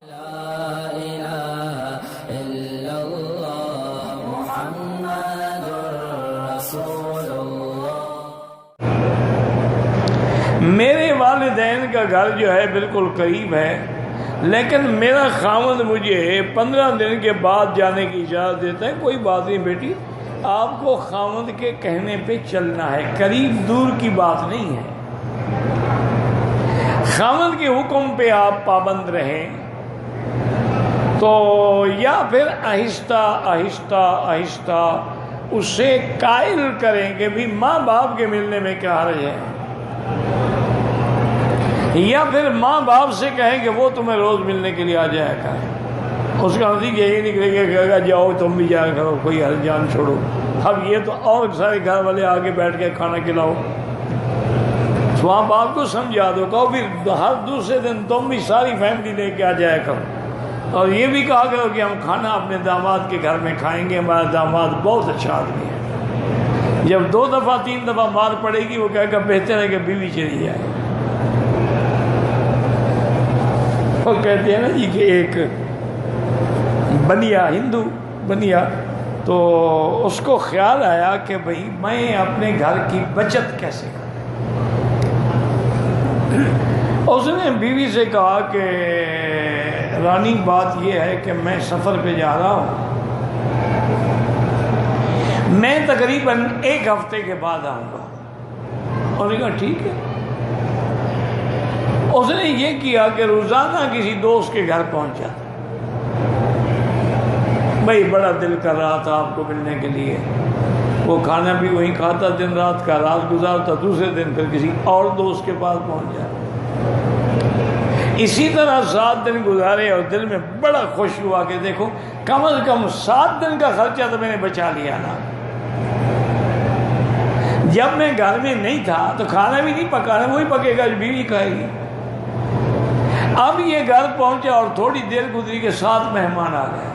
لا إله إلا الله محمد رسول الله۔ میرے والدین کا گھر جو ہے بالکل قریب ہے، لیکن میرا خاوند مجھے 15 دن کے بعد جانے کی اجازت دیتا ہے۔ کوئی بات نہیں بیٹی، آپ کو خاوند کے کہنے پہ چلنا ہے، قریب دور کی بات نہیں ہے۔ خاوند کے حکم پہ آپ پابند رہیں تو یا پھر آہستہ آہستہ آہستہ اسے قائل کریں کہ بھی ماں باپ کے ملنے میں کیا حرج ہے، یا پھر ماں باپ سے کہیں کہ وہ تمہیں روز ملنے کے لیے آ جایا کریں۔ اس کا نتیجہ یہی نکلے گا کہ اگر جاؤ تم بھی جایا کرو، کوئی حرج جان چھوڑو۔ اب یہ تو اور سارے گھر والے آگے بیٹھ کے کھانا کھلاؤ، ماں باپ کو سمجھا دو، کہو پھر ہر دوسرے دن تم بھی ساری فیملی لے کے آ جایا کرو، اور یہ بھی کہا کرو کہ ہم کھانا اپنے داماد کے گھر میں کھائیں گے، ہمارا داماد بہت اچھا آدمی ہے۔ جب 2 دفعہ 3 دفعہ مار پڑے گی وہ کہے گا بہتر ہے کہ بیوی چلی جائے۔ وہ کہتے ہیں نا جی کہ ایک بنیا، ہندو بنیا، تو اس کو خیال آیا کہ بھئی میں اپنے گھر کی بچت کیسے کروں۔ اس نے بیوی سے کہا کہ رانی بات یہ ہے کہ میں سفر پہ جا رہا ہوں، میں تقریباً 1 ہفتے کے بعد آؤں گا۔ انہوں نے کہا ٹھیک ہے۔ اس نے یہ کیا کہ روزانہ کسی دوست کے گھر پہنچ جاتا، بھائی بڑا دل کر رہا تھا آپ کو ملنے کے لیے، وہ کھانا بھی وہیں کھاتا، دن رات کا رات گزارتا، دوسرے دن پھر کسی اور دوست کے پاس پہنچ جاتا۔ اسی طرح 7 دن گزارے اور دل میں بڑا خوش ہوا کہ دیکھو کم از کم 7 دن کا خرچہ تو میں نے بچا لیا نا۔ جب میں گھر میں نہیں تھا تو کھانا بھی نہیں پکانا، وہی پکے گا جو بیوی کھائے گی۔ اب یہ گھر پہنچا اور تھوڑی دیر گزری کہ 7 مہمان آ گئے۔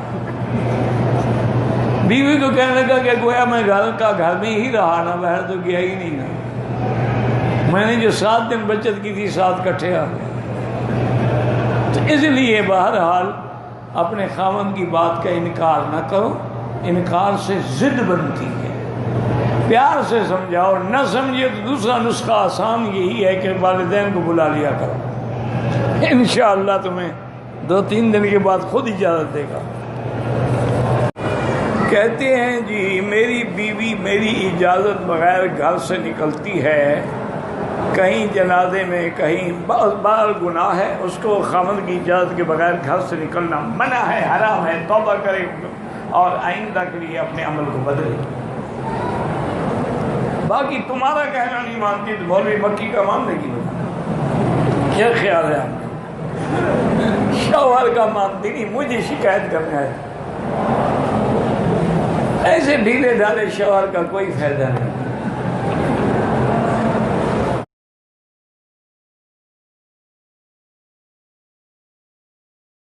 بیوی کو کہنے لگا کہ گویا میں گھر میں ہی رہا نا، باہر تو گیا ہی نہیں نا، میں نے جو 7 دن بچت کی تھی 7 کٹھے آ گئے۔ تو اس لیے بہرحال اپنے خاوند کی بات کا انکار نہ کرو، انکار سے ضد بنتی ہے۔ پیار سے سمجھاؤ، نہ سمجھے تو دوسرا نسخہ آسان یہی ہے کہ والدین کو بلا لیا کرو، انشاءاللہ تمہیں 2-3 دن کے بعد خود اجازت دے گا۔ کہتے ہیں جی میری بیوی میری اجازت بغیر گھر سے نکلتی ہے، کہیں جنازے میں، کہیں بار گناہ ہے، اس کو خاوند کی اجازت کے بغیر گھر سے نکلنا منع ہے، حرام ہے، توبہ کرے اور آئندہ کے لیے اپنے عمل کو بدلے۔ باقی تمہارا کہنا نہیں مانتی تو مولوی مکی کا مان لے گی، کیا خیال ہے آپ کا؟ شوہر کا مانتی نہیں، مجھے شکایت کرنا ہے۔ ایسے ڈھیلے ڈھالے شوہر کا کوئی فائدہ نہیں۔